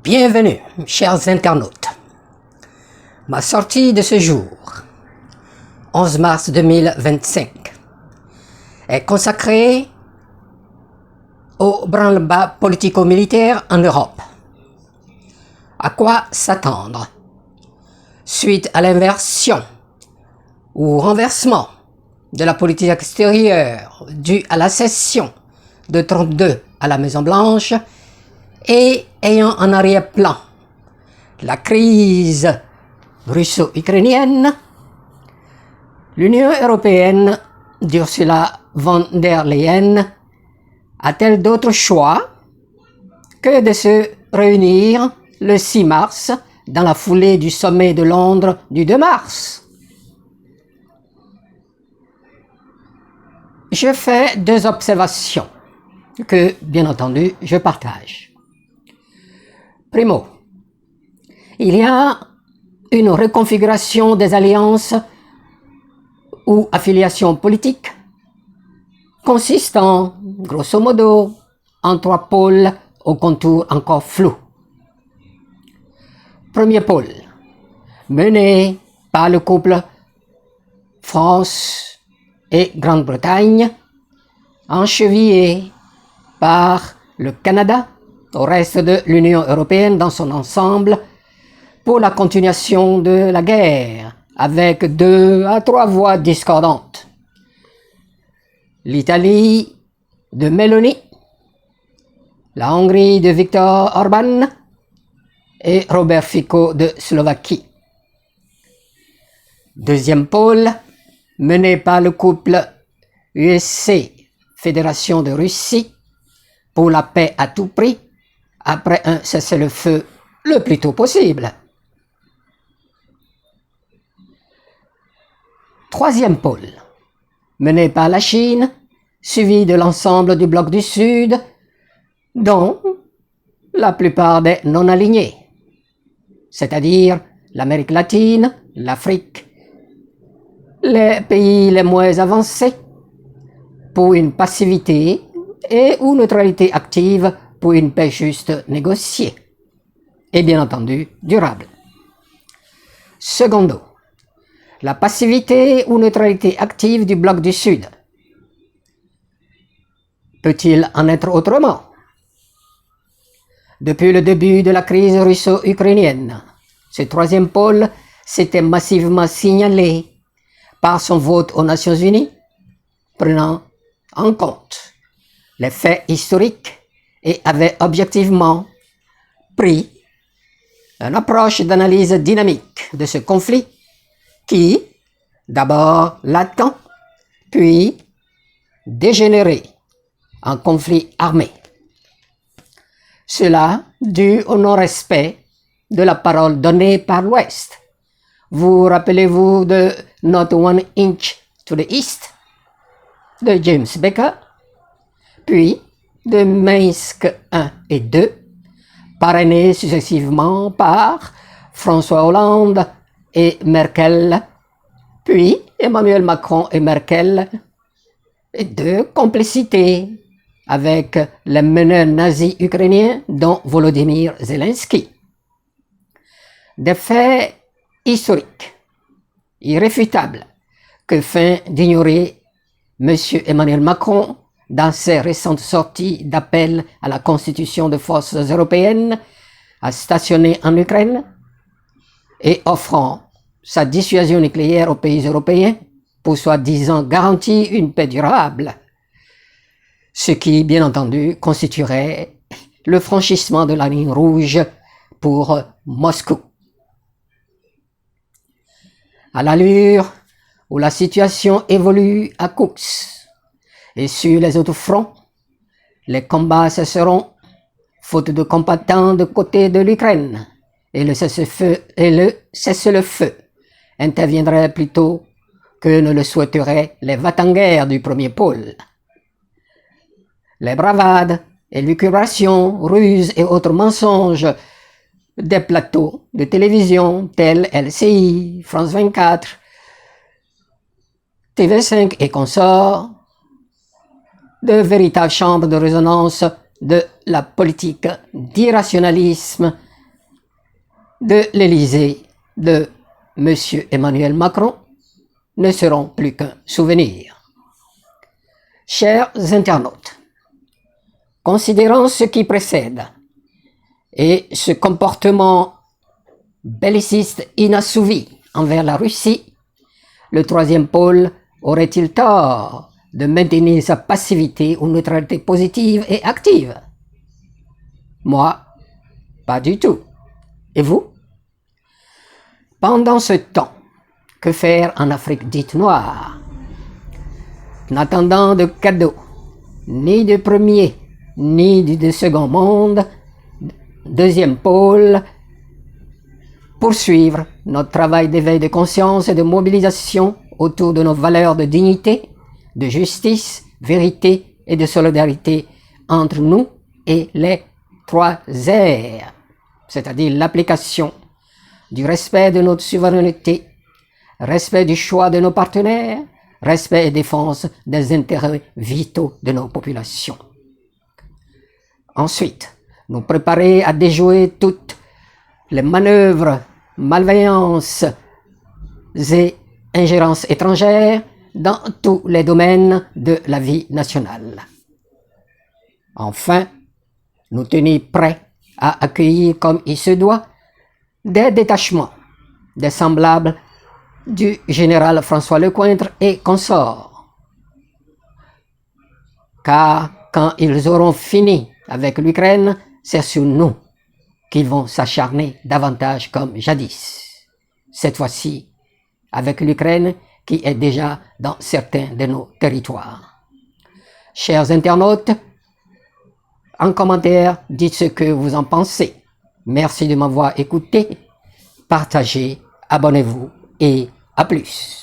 Bienvenue, chers internautes. Ma sortie de ce jour, 11 mars 2025, est consacrée au branle-bas politico-militaire en Europe. À quoi s'attendre suite à l'inversion ou renversement de la politique extérieure due à la cession de Trump II à la Maison-Blanche et ayant en arrière-plan la crise russo-ukrainienne, l'Union européenne d'Ursula von der Leyen a-t-elle d'autre choix que de se réunir le 6 mars dans la foulée du sommet de Londres du 2 mars? Je fais deux observations que, bien entendu, je partage. Primo, il y a une reconfiguration des alliances ou affiliations politiques consistant, grosso modo, en trois pôles aux contours encore flous. Premier pôle, mené par le couple France et Grande-Bretagne, enchevillé par le Canada au reste de l'Union européenne dans son ensemble pour la continuation de la guerre avec 2 à 3 voix discordantes. L'Italie de Meloni, la Hongrie de Viktor Orban et Robert Fico de Slovaquie. Deuxième pôle, mené par le couple USC, Fédération de Russie, pour la paix à tout prix, après un cessez-le-feu le plus tôt possible. Troisième pôle, mené par la Chine, suivi de l'ensemble du bloc du Sud, dont la plupart des non-alignés, c'est-à-dire l'Amérique latine, l'Afrique, les pays les moins avancés, pour une passivité et ou neutralité active pour une paix juste négociée et bien entendu durable. Secondo, la passivité ou neutralité active du bloc du Sud. Peut-il en être autrement? Depuis le début de la crise russo-ukrainienne, ce troisième pôle s'était massivement signalé par son vote aux Nations Unies, prenant en compte les faits historiques et avait objectivement pris une approche d'analyse dynamique de ce conflit qui, d'abord latent, puis dégénéré en conflit armé. Cela dû au non-respect de la parole donnée par l'Ouest. Vous rappelez-vous de Not One Inch to the East de James Baker, puis de Minsk I et II, parrainés successivement par François Hollande et Merkel, puis Emmanuel Macron et Merkel, et de complicité avec les meneurs nazis ukrainiens dont Volodymyr Zelensky. Des faits historiques, irréfutables, que feint d'ignorer M. Emmanuel Macron dans ses récentes sorties d'appel à la constitution de forces européennes à stationner en Ukraine et offrant sa dissuasion nucléaire aux pays européens pour soi-disant garantir une paix durable, ce qui, bien entendu, constituerait le franchissement de la ligne rouge pour Moscou. À l'allure où la situation évolue à Kouks et sur les autres fronts, les combats cesseront, faute de combattants de côté de l'Ukraine, et le cessez-le-feu interviendrait plus tôt que ne le souhaiteraient les va-t-en-guerre du premier pôle. Les bravades, élucubrations, ruses et autres mensonges des plateaux de télévision tels LCI, France 24, TV5 et consorts, de véritables chambres de résonance de la politique d'irrationalisme de l'Élysée de M. Emmanuel Macron ne seront plus qu'un souvenir. Chers internautes, considérant ce qui précède et ce comportement belliciste inassouvi envers la Russie, le troisième pôle aurait-il tort de maintenir sa passivité ou neutralité positive et active? Moi, pas du tout. Et vous? Pendant ce temps, que faire en Afrique dite noire? N'attendant de cadeaux, ni de premier, ni de second monde, deuxième pôle, poursuivre notre travail d'éveil de conscience et de mobilisation autour de nos valeurs de dignité, de justice, vérité et de solidarité entre nous et les 3 R, c'est-à-dire l'application du respect de notre souveraineté, respect du choix de nos partenaires, respect et défense des intérêts vitaux de nos populations. Ensuite, nous préparer à déjouer toutes les manœuvres, malveillances et ingérences étrangères dans tous les domaines de la vie nationale. Enfin, nous tenir prêts à accueillir comme il se doit des détachements, des semblables du général François Lecointre et consorts. Car quand ils auront fini avec l'Ukraine, c'est sur nous qu'ils vont s'acharner davantage comme jadis. Cette fois-ci, avec l'Ukraine qui est déjà dans certains de nos territoires. Chers internautes, en commentaire, dites ce que vous en pensez. Merci de m'avoir écouté. Partagez, abonnez-vous et à plus.